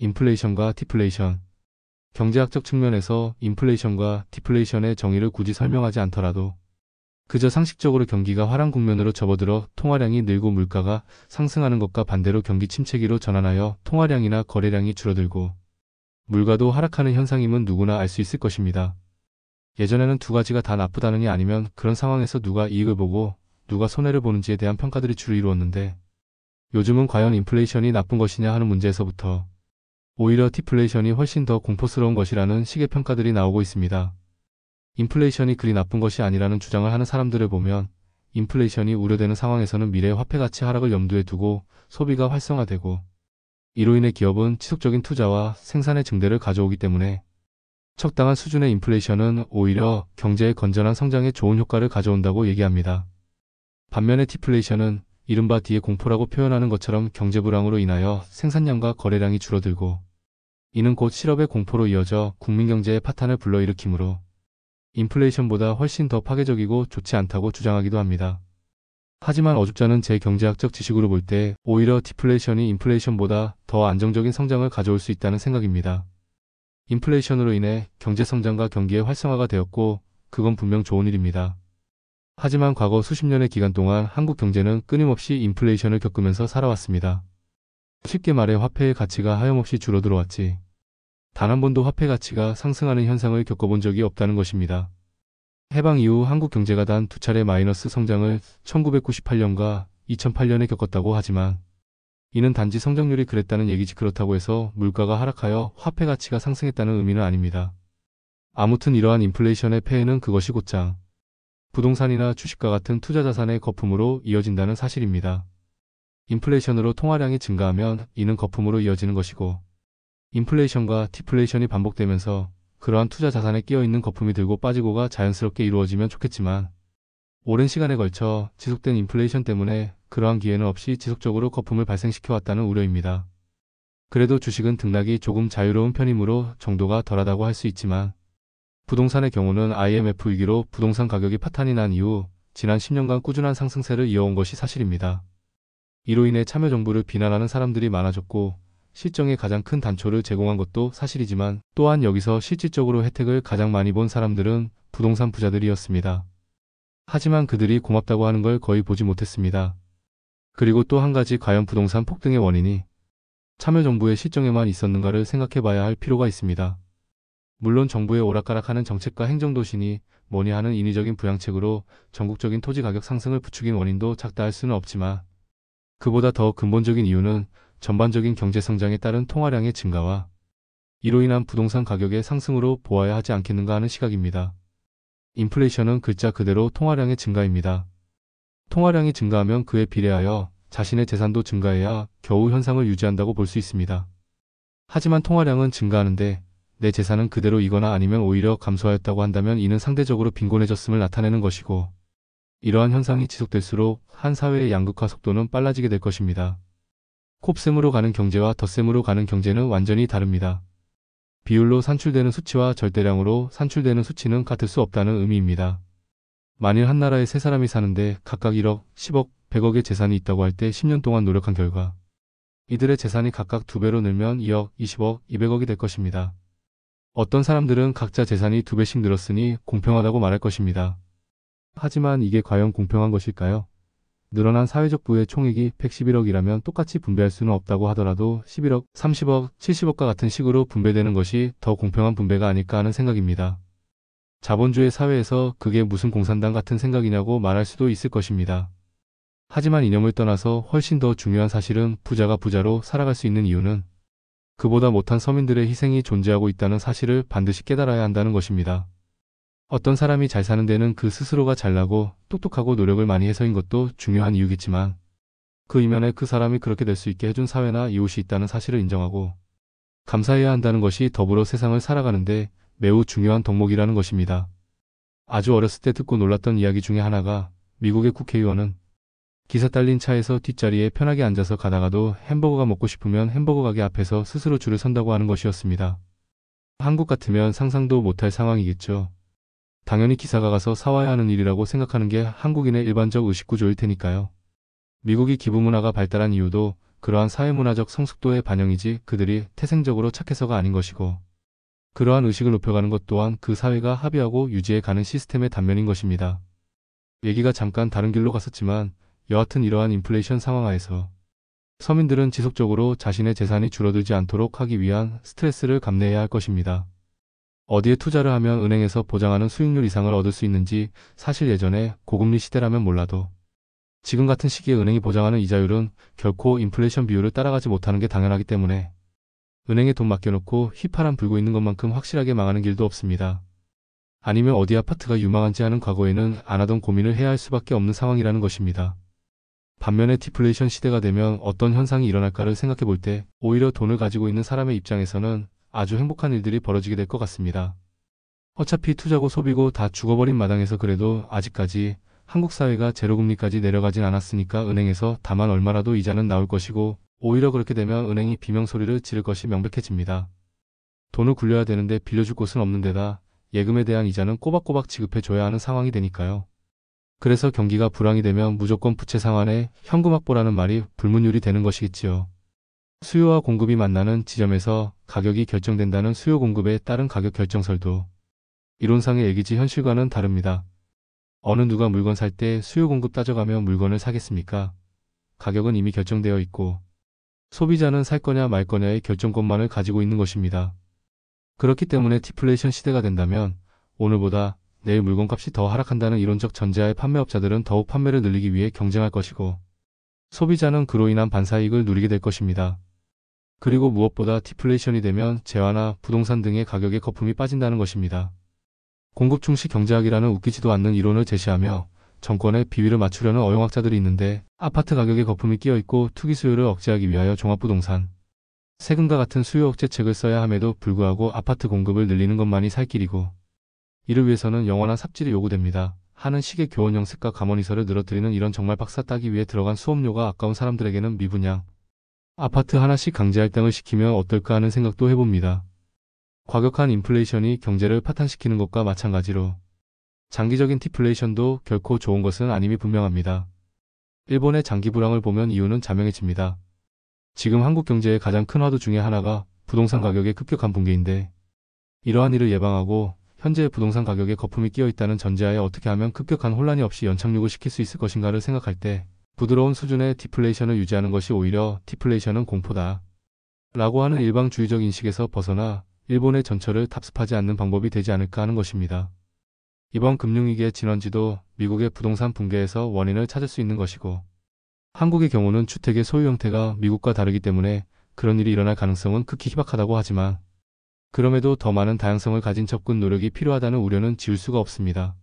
인플레이션과 디플레이션. 경제학적 측면에서 인플레이션과 디플레이션의 정의를 굳이 설명하지 않더라도 그저 상식적으로 경기가 화랑 국면으로 접어들어 통화량이 늘고 물가가 상승하는 것과 반대로 경기 침체기로 전환하여 통화량이나 거래량이 줄어들고 물가도 하락하는 현상임은 누구나 알 수 있을 것입니다. 예전에는 두 가지가 다 나쁘다느니 아니면 그런 상황에서 누가 이익을 보고 누가 손해를 보는지에 대한 평가들이 주로 이루어졌는데 요즘은 과연 인플레이션이 나쁜 것이냐 하는 문제에서부터 오히려 디플레이션이 훨씬 더 공포스러운 것이라는 식의 평가들이 나오고 있습니다. 인플레이션이 그리 나쁜 것이 아니라는 주장을 하는 사람들을 보면 인플레이션이 우려되는 상황에서는 미래의 화폐 가치 하락을 염두에 두고 소비가 활성화되고 이로 인해 기업은 지속적인 투자와 생산의 증대를 가져오기 때문에 적당한 수준의 인플레이션은 오히려 경제의 건전한 성장에 좋은 효과를 가져온다고 얘기합니다. 반면에 디플레이션은 이른바 D의 공포라고 표현하는 것처럼 경제 불황으로 인하여 생산량과 거래량이 줄어들고 이는 곧 실업의 공포로 이어져 국민경제의 파탄을 불러일으키므로 인플레이션보다 훨씬 더 파괴적이고 좋지 않다고 주장하기도 합니다. 하지만 어줍잖은 제 경제학적 지식으로 볼 때 오히려 디플레이션이 인플레이션보다 더 안정적인 성장을 가져올 수 있다는 생각입니다. 인플레이션으로 인해 경제성장과 경기의 활성화가 되었고 그건 분명 좋은 일입니다. 하지만 과거 수십 년의 기간 동안 한국 경제는 끊임없이 인플레이션을 겪으면서 살아왔습니다. 쉽게 말해 화폐의 가치가 하염없이 줄어들어왔지 단 한 번도 화폐 가치가 상승하는 현상을 겪어본 적이 없다는 것입니다. 해방 이후 한국 경제가 단 두 차례 마이너스 성장을 1998년과 2008년에 겪었다고 하지만 이는 단지 성장률이 그랬다는 얘기지 그렇다고 해서 물가가 하락하여 화폐 가치가 상승했다는 의미는 아닙니다. 아무튼 이러한 인플레이션의 폐해는 그것이 곧장 부동산이나 주식과 같은 투자 자산의 거품으로 이어진다는 사실입니다. 인플레이션으로 통화량이 증가하면 이는 거품으로 이어지는 것이고 인플레이션과 디플레이션이 반복되면서 그러한 투자 자산에 끼어있는 거품이 들고 빠지고가 자연스럽게 이루어지면 좋겠지만 오랜 시간에 걸쳐 지속된 인플레이션 때문에 그러한 기회는 없이 지속적으로 거품을 발생시켜왔다는 우려입니다. 그래도 주식은 등락이 조금 자유로운 편이므로 정도가 덜하다고 할 수 있지만 부동산의 경우는 IMF 위기로 부동산 가격이 파탄이 난 이후 지난 10년간 꾸준한 상승세를 이어온 것이 사실입니다. 이로 인해 참여정부를 비난하는 사람들이 많아졌고 실정의 가장 큰 단초를 제공한 것도 사실이지만 또한 여기서 실질적으로 혜택을 가장 많이 본 사람들은 부동산 부자들이었습니다. 하지만 그들이 고맙다고 하는 걸 거의 보지 못했습니다. 그리고 또 한 가지 과연 부동산 폭등의 원인이 참여정부의 실정에만 있었는가를 생각해 봐야 할 필요가 있습니다. 물론 정부의 오락가락하는 정책과 행정도신이 뭐니 하는 인위적인 부양책으로 전국적인 토지 가격 상승을 부추긴 원인도 작다 할 수는 없지만 그보다 더 근본적인 이유는 전반적인 경제 성장에 따른 통화량의 증가와 이로 인한 부동산 가격의 상승으로 보아야 하지 않겠는가 하는 시각입니다. 인플레이션은 글자 그대로 통화량의 증가입니다. 통화량이 증가하면 그에 비례하여 자신의 재산도 증가해야 겨우 현상을 유지한다고 볼 수 있습니다. 하지만 통화량은 증가하는데 내 재산은 그대로이거나 아니면 오히려 감소하였다고 한다면 이는 상대적으로 빈곤해졌음을 나타내는 것이고 이러한 현상이 지속될수록 한 사회의 양극화 속도는 빨라지게 될 것입니다. 곱셈으로 가는 경제와 덧셈으로 가는 경제는 완전히 다릅니다. 비율로 산출되는 수치와 절대량으로 산출되는 수치는 같을 수 없다는 의미입니다. 만일 한 나라에 세 사람이 사는데 각각 1억, 10억, 100억의 재산이 있다고 할 때 10년 동안 노력한 결과 이들의 재산이 각각 2배로 늘면 2억, 20억, 200억이 될 것입니다. 어떤 사람들은 각자 재산이 2배씩 늘었으니 공평하다고 말할 것입니다. 하지만 이게 과연 공평한 것일까요? 늘어난 사회적 부의 총액이 111억이라면 똑같이 분배할 수는 없다고 하더라도 11억, 30억, 70억과 같은 식으로 분배되는 것이 더 공평한 분배가 아닐까 하는 생각입니다. 자본주의 사회에서 그게 무슨 공산당 같은 생각이냐고 말할 수도 있을 것입니다. 하지만 이념을 떠나서 훨씬 더 중요한 사실은 부자가 부자로 살아갈 수 있는 이유는 그보다 못한 서민들의 희생이 존재하고 있다는 사실을 반드시 깨달아야 한다는 것입니다. 어떤 사람이 잘 사는 데는 그 스스로가 잘나고 똑똑하고 노력을 많이 해서인 것도 중요한 이유겠지만 그 이면에 그 사람이 그렇게 될 수 있게 해준 사회나 이웃이 있다는 사실을 인정하고 감사해야 한다는 것이 더불어 세상을 살아가는데 매우 중요한 덕목이라는 것입니다. 아주 어렸을 때 듣고 놀랐던 이야기 중에 하나가 미국의 국회의원은 기사 딸린 차에서 뒷자리에 편하게 앉아서 가다가도 햄버거가 먹고 싶으면 햄버거 가게 앞에서 스스로 줄을 선다고 하는 것이었습니다. 한국 같으면 상상도 못할 상황이겠죠. 당연히 기사가 가서 사와야 하는 일이라고 생각하는 게 한국인의 일반적 의식구조일 테니까요. 미국이 기부문화가 발달한 이유도 그러한 사회문화적 성숙도의 반영이지 그들이 태생적으로 착해서가 아닌 것이고, 그러한 의식을 높여가는 것 또한 그 사회가 합의하고 유지해 가는 시스템의 단면인 것입니다. 얘기가 잠깐 다른 길로 갔었지만 여하튼 이러한 인플레이션 상황 하에서 서민들은 지속적으로 자신의 재산이 줄어들지 않도록 하기 위한 스트레스를 감내해야 할 것입니다. 어디에 투자를 하면 은행에서 보장하는 수익률 이상을 얻을 수 있는지, 사실 예전에 고금리 시대라면 몰라도 지금 같은 시기에 은행이 보장하는 이자율은 결코 인플레이션 비율을 따라가지 못하는 게 당연하기 때문에 은행에 돈 맡겨놓고 휘파람 불고 있는 것만큼 확실하게 망하는 길도 없습니다. 아니면 어디 아파트가 유망한지 하는 과거에는 안 하던 고민을 해야 할 수밖에 없는 상황이라는 것입니다. 반면에 디플레이션 시대가 되면 어떤 현상이 일어날까를 생각해 볼 때 오히려 돈을 가지고 있는 사람의 입장에서는 아주 행복한 일들이 벌어지게 될 것 같습니다. 어차피 투자고 소비고 다 죽어버린 마당에서 그래도 아직까지 한국 사회가 제로금리까지 내려가진 않았으니까 은행에서 다만 얼마라도 이자는 나올 것이고, 오히려 그렇게 되면 은행이 비명소리를 지를 것이 명백해집니다. 돈을 굴려야 되는데 빌려줄 곳은 없는 데다 예금에 대한 이자는 꼬박꼬박 지급해줘야 하는 상황이 되니까요. 그래서 경기가 불황이 되면 무조건 부채 상환에 현금 확보라는 말이 불문율이 되는 것이겠지요. 수요와 공급이 만나는 지점에서 가격이 결정된다는 수요 공급에 따른 가격 결정설도 이론상의 얘기지 현실과는 다릅니다. 어느 누가 물건 살 때 수요 공급 따져가며 물건을 사겠습니까? 가격은 이미 결정되어 있고 소비자는 살 거냐 말 거냐의 결정권만을 가지고 있는 것입니다. 그렇기 때문에 디플레이션 시대가 된다면 오늘보다 내일 물건값이 더 하락한다는 이론적 전제하에 판매업자들은 더욱 판매를 늘리기 위해 경쟁할 것이고, 소비자는 그로 인한 반사이익을 누리게 될 것입니다. 그리고 무엇보다 디플레이션이 되면 재화나 부동산 등의 가격에 거품이 빠진다는 것입니다. 공급 충시 경제학이라는 웃기지도 않는 이론을 제시하며 정권의 비위를 맞추려는 어용학자들이 있는데, 아파트 가격에 거품이 끼어있고 투기 수요를 억제하기 위하여 종합부동산, 세금과 같은 수요 억제책을 써야 함에도 불구하고 아파트 공급을 늘리는 것만이 살 길이고, 이를 위해서는 영원한 삽질이 요구됩니다 하는 식의 교원 영색과 감언이설을 늘어뜨리는 이런 정말 박사 따기 위해 들어간 수업료가 아까운 사람들에게는 미분양 아파트 하나씩 강제 할당을 시키면 어떨까 하는 생각도 해봅니다. 과격한 인플레이션이 경제를 파탄시키는 것과 마찬가지로 장기적인 디플레이션도 결코 좋은 것은 아님이 분명합니다. 일본의 장기 불황을 보면 이유는 자명해집니다. 지금 한국 경제의 가장 큰 화두 중에 하나가 부동산 가격의 급격한 붕괴인데, 이러한 일을 예방하고 현재의 부동산 가격에 거품이 끼어있다는 전제하에 어떻게 하면 급격한 혼란이 없이 연착륙을 시킬 수 있을 것인가를 생각할 때 부드러운 수준의 디플레이션을 유지하는 것이 오히려 디플레이션은 공포다 라고 하는 일방주의적 인식에서 벗어나 일본의 전철을 탑습하지 않는 방법이 되지 않을까 하는 것입니다. 이번 금융위기의 진원지도 미국의 부동산 붕괴에서 원인을 찾을 수 있는 것이고, 한국의 경우는 주택의 소유 형태가 미국과 다르기 때문에 그런 일이 일어날 가능성은 극히 희박하다고 하지만, 그럼에도 더 많은 다양성을 가진 접근 노력이 필요하다는 우려는 지울 수가 없습니다.